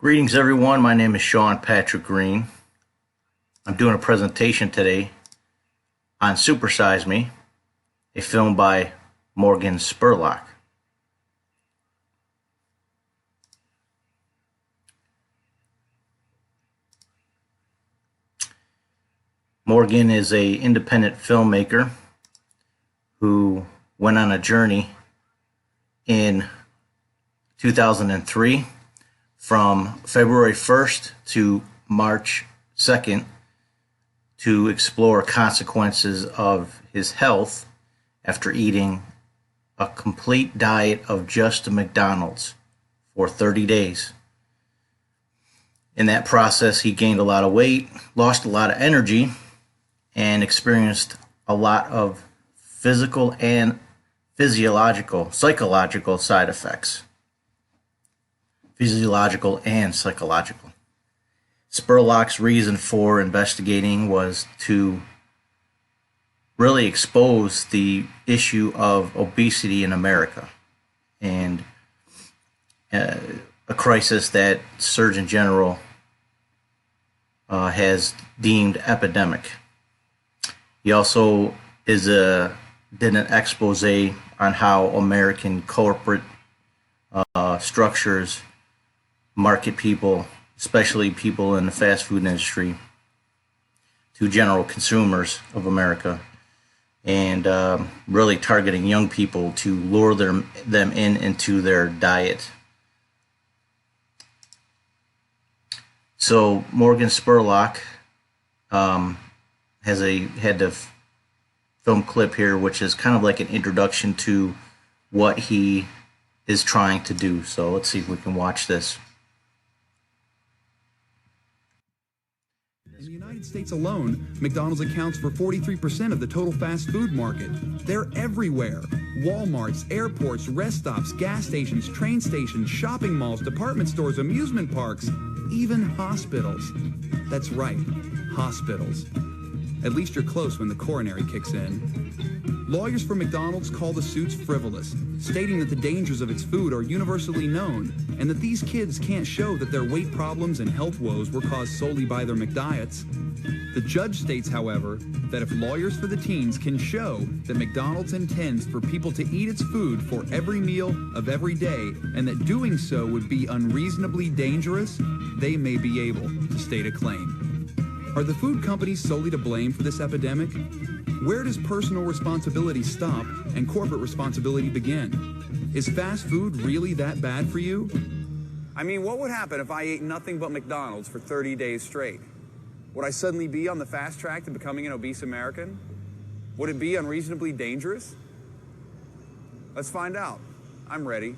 Greetings everyone, my name is Shawn Greene. I'm doing a presentation today on Super Size Me, a film by Morgan Spurlock. Morgan is an independent filmmaker who went on a journey in 2003 from February 1st to March 2nd to explore consequences of his health after eating a complete diet of just McDonald's for 30 days. In that process, he gained a lot of weight, lost a lot of energy, and experienced a lot of physical and psychological side effects. Physiological and psychological. Spurlock's reason for investigating was to really expose the issue of obesity in America and a crisis that Surgeon General has deemed epidemic. He also did an expose on how American corporate structures market people, especially people in the fast food industry, to general consumers of America, and really targeting young people to lure them into their diet. So Morgan Spurlock had the film clip here, which is kind of like an introduction to what he is trying to do. So let's see if we can watch this. In the United States alone, McDonald's accounts for 43% of the total fast food market. They're everywhere. Walmarts, airports, rest stops, gas stations, train stations, shopping malls, department stores, amusement parks, even hospitals. That's right, hospitals. At least you're close when the coronary kicks in. Lawyers for McDonald's call the suits frivolous, stating that the dangers of its food are universally known and that these kids can't show that their weight problems and health woes were caused solely by their McDiets. The judge states, however, that if lawyers for the teens can show that McDonald's intends for people to eat its food for every meal of every day and that doing so would be unreasonably dangerous, they may be able to state a claim. Are the food companies solely to blame for this epidemic? Where does personal responsibility stop and corporate responsibility begin? Is fast food really that bad for you? I mean, what would happen if I ate nothing but McDonald's for 30 days straight? Would I suddenly be on the fast track to becoming an obese American? Would it be unreasonably dangerous? Let's find out. I'm ready.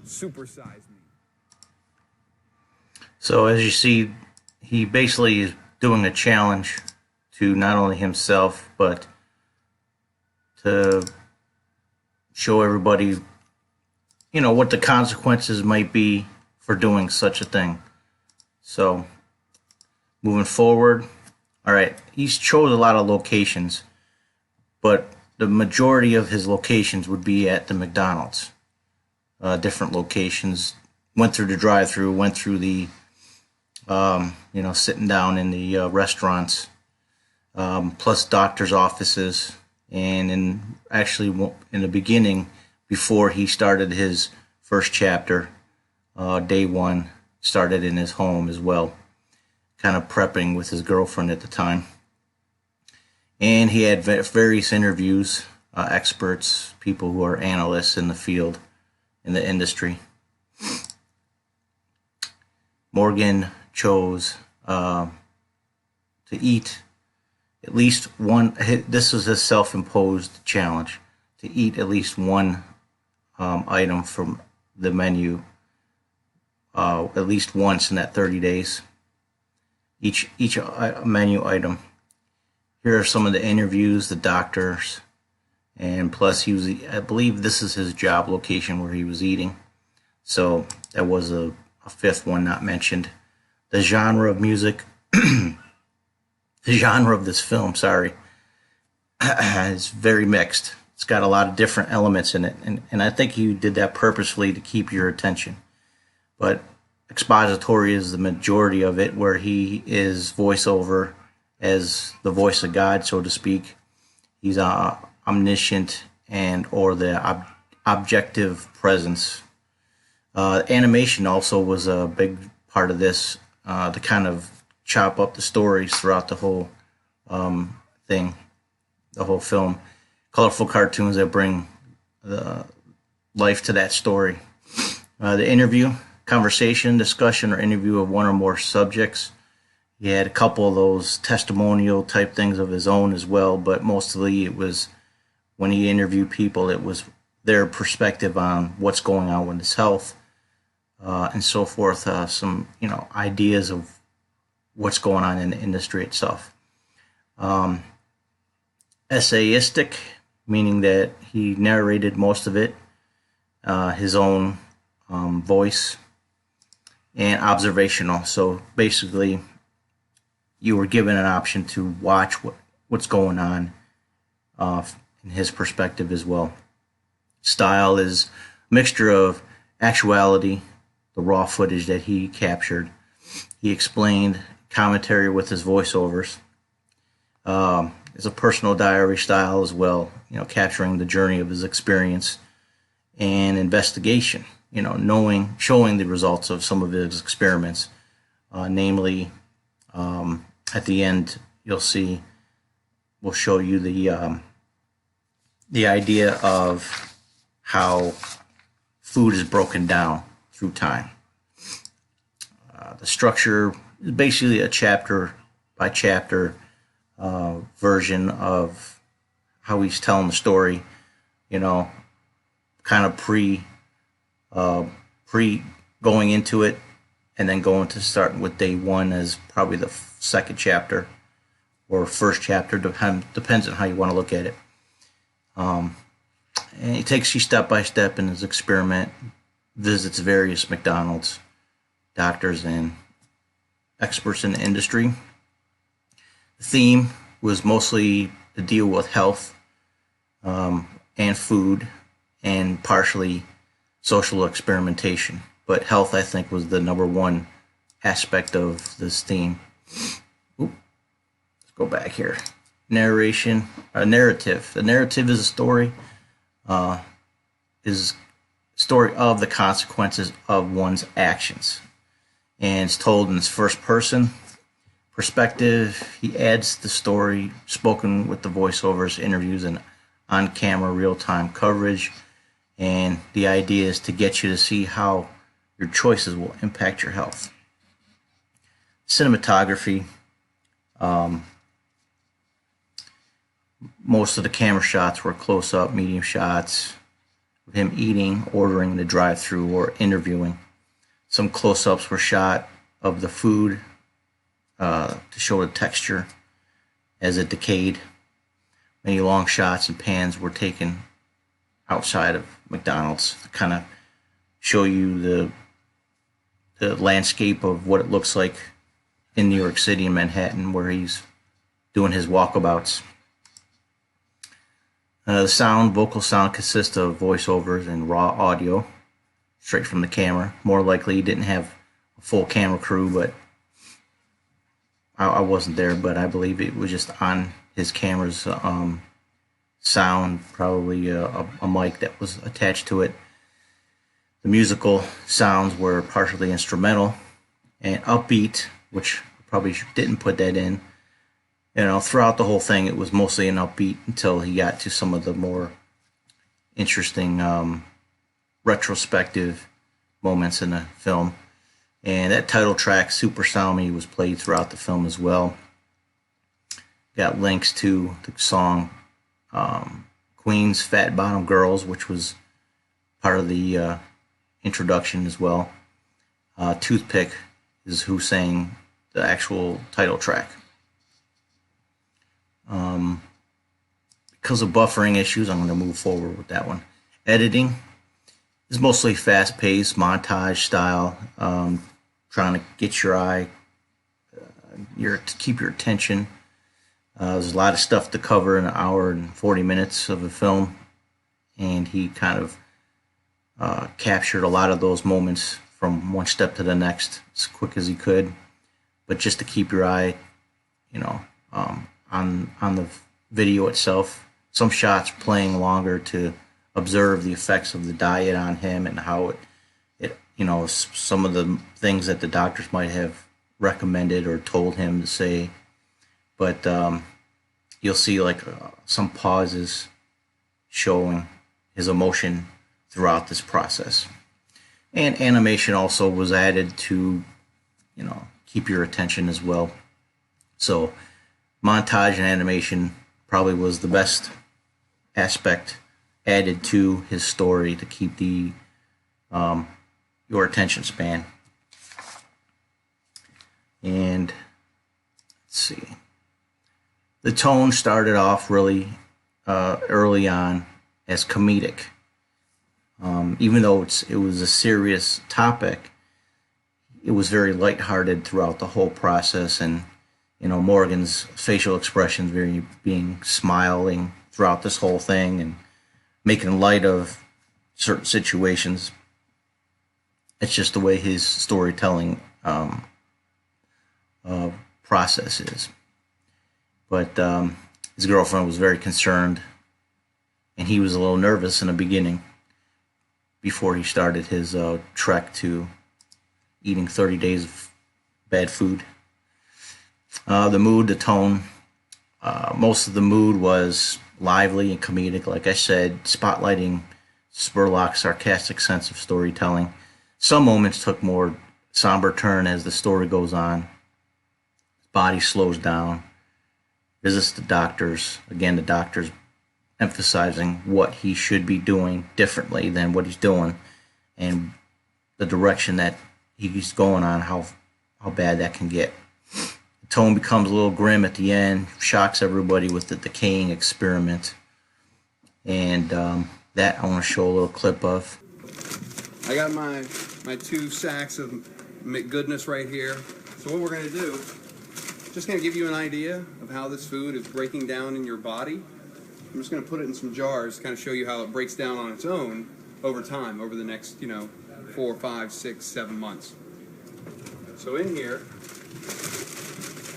Supersize me. So as you see, he basically is doing a challenge to not only himself, but to show everybody, what the consequences might be for doing such a thing. So, moving forward, all right, he's chose a lot of locations, but the majority of his locations would be at the McDonald's. Different locations, went through the drive-thru, went through the sitting down in the restaurants, plus doctor's offices, and in the beginning, before he started his first chapter, day one, started in his home as well, kind of prepping with his girlfriend at the time. And he had various interviews, experts, people who are analysts in the field, in the industry. Morgan chose to eat at least one. This was a self-imposed challenge to eat at least one item from the menu at least once in that 30 days. Each menu item. Here are some of the interviews, the doctors, and plus I believe this is his job location where he was eating. So that was a fifth one not mentioned. The genre of music, the genre of this film, is very mixed. It's got a lot of different elements in it, and I think you did that purposefully to keep your attention. But expository is the majority of it, where he is voiceover as the voice of God, so to speak. He's omniscient and or the objective presence. Animation also was a big part of this, to kind of chop up the stories throughout the whole thing, the whole film. Colorful cartoons that bring the life to that story. The interview, conversation, discussion, or interview of one or more subjects. He had a couple of those testimonial type things of his own as well, but mostly it was when he interviewed people, it was their perspective on what's going on with his health, and so forth. Some ideas of what's going on in the industry itself. Essayistic, meaning that he narrated most of it, his own voice, and observational. So basically, you were given an option to watch what's going on in his perspective as well. Style is a mixture of actuality, the raw footage that he captured. He explained commentary with his voiceovers. It's a personal diary style as well, capturing the journey of his experience and investigation, showing the results of some of his experiments, namely, at the end, you'll see, we'll show you the idea of how food is broken down through time. The structure is basically a chapter by chapter version of how he's telling the story, kind of pre going into it, and then going to start with day one as probably the second chapter or first chapter, depends on how you want to look at it. And he takes you step by step in his experiment, visits various McDonald's, doctors, and experts in the industry. The theme was mostly to deal with health and food, and partially social experimentation. But health, I think, was the number one aspect of this theme. Let's go back here. Narration, narrative. The narrative is a story, is story of the consequences of one's actions, and it's told in its first person perspective. He adds the story spoken with the voiceovers, interviews, and on-camera real-time coverage. And the idea is to get you to see how your choices will impact your health. Cinematography. Most of the camera shots were close-up, medium shots of him eating, ordering the drive-thru, or interviewing. Some close-ups were shot of the food to show the texture as it decayed. Many long shots and pans were taken outside of McDonald's to kind of show you the landscape of what it looks like in New York City and Manhattan, where he's doing his walkabouts. The vocal sound consists of voiceovers and raw audio straight from the camera. More likely he didn't have a full camera crew, but I wasn't there, but I believe it was just on his camera's sound, probably a mic that was attached to it. The musical sounds were partially instrumental and upbeat, which probably didn't put that in. Throughout the whole thing, it was mostly an upbeat until he got to some of the more interesting retrospective moments in the film. And that title track, Super Sound Me, was played throughout the film as well. Got links to the song Queen's Fat Bottom Girls, which was part of the introduction as well. Toothpick is who sang the actual title track. Because of buffering issues, I'm going to move forward with that one. Editing is mostly fast-paced, montage style, trying to get your eye, to keep your attention. There's a lot of stuff to cover in an hour and 40 minutes of a film, and he kind of captured a lot of those moments from one step to the next as quick as he could, but just to keep your eye, on the video itself. Some shots playing longer to observe the effects of the diet on him and how it some of the things that the doctors might have recommended or told him to say. But you'll see like some pauses showing his emotion throughout this process. And animation also was added to, keep your attention as well. So montage and animation probably was the best aspect added to his story to keep the your attention span. And let's see. The tone started off really early on as comedic. Even though it was a serious topic, it was very lighthearted throughout the whole process, and Morgan's facial expressions being smiling throughout this whole thing and making light of certain situations. It's just the way his storytelling process is. But his girlfriend was very concerned, and he was a little nervous in the beginning before he started his trek to eating 30 days of bad food. The mood, the tone, most of the mood was lively and comedic, like I said, spotlighting Spurlock's sarcastic sense of storytelling. Some moments took more somber turn as the story goes on. His body slows down, visits the doctors. Again, the doctors emphasizing what he should be doing differently than what he's doing, and the direction that he's going on, how bad that can get. The tone becomes a little grim at the end, shocks everybody with the decaying experiment, and that I want to show a little clip of. I got my 2 sacks of McGoodness right here. So what we're going to do, just going to give you an idea of how this food is breaking down in your body. I'm just going to put it in some jars, kind of show you how it breaks down on its own over time, over the next, 4, 5, 6, 7 months. So in here,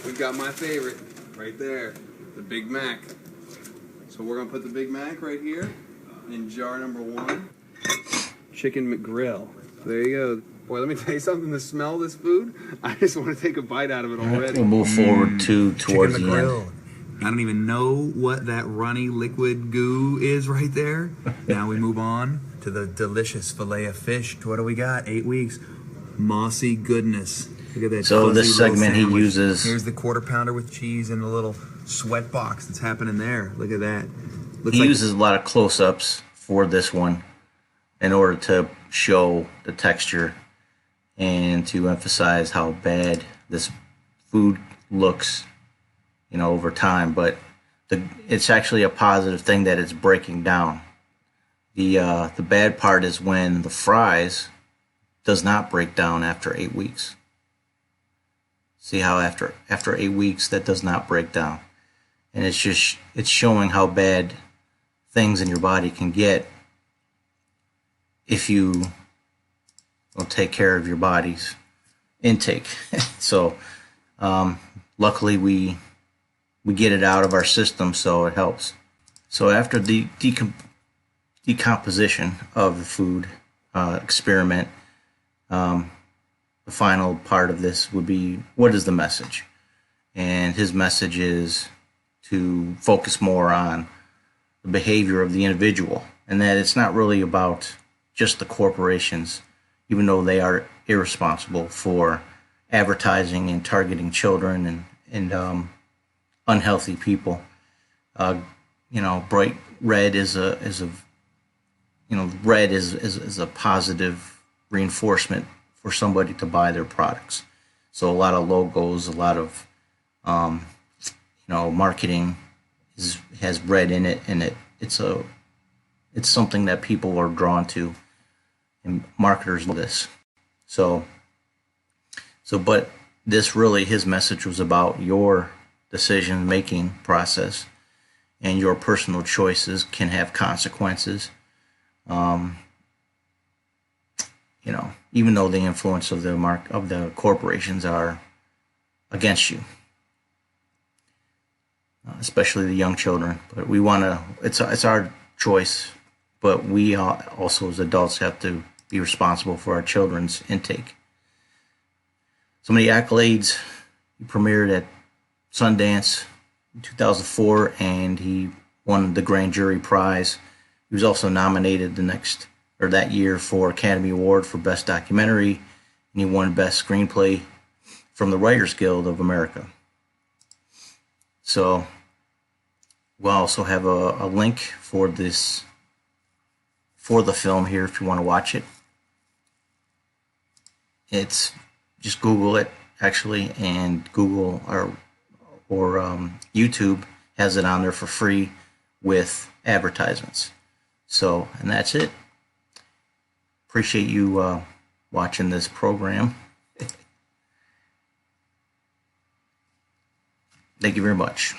we've got my favorite right there, the Big Mac. So we're going to put the Big Mac right here in jar number 1. Chicken McGrill. There you go. Boy, let me tell you something. The smell of this food, I just want to take a bite out of it already. We'll move forward towards the end. I don't even know what that runny liquid goo is right there. Now we move on to the delicious fillet of fish. What do we got? 8 weeks. Mossy goodness. Look at that. So this segment he uses. Here's the quarter pounder with cheese and a little sweat box that's happening there. Look at that. He uses a lot of close-ups for this one in order to show the texture and to emphasize how bad this food looks, over time. But it's actually a positive thing that it's breaking down. The bad part is when the fries does not break down after 8 weeks. See how after 8 weeks that does not break down, and it's showing how bad things in your body can get if you don't take care of your body's intake. So luckily we get it out of our system, so it helps. So after the decomposition of the food experiment, the final part of this would be, what is the message? And his message is to focus more on the behavior of the individual, and that it's not really about just the corporations, even though they are irresponsible for advertising and targeting children and unhealthy people. Bright red is a positive reinforcement for somebody to buy their products. So a lot of logos, a lot of marketing has red in it, and it's something that people are drawn to, and marketers know this. But this really, his message was about your decision-making process, and your personal choices can have consequences. you know, even though the influence of the corporations are against you, especially the young children. But we want to. It's our choice, but we also as adults have to be responsible for our children's intake. Some of the accolades: he premiered at Sundance in 2004, and he won the Grand Jury Prize. He was also nominated that year for Academy Award for Best Documentary, and he won Best Screenplay from the Writers Guild of America. So we'll also have a link for the film here if you want to watch it. It's just Google it actually, and Google or YouTube has it on there for free with advertisements. So, and that's it. Appreciate you watching this program. Thank you very much.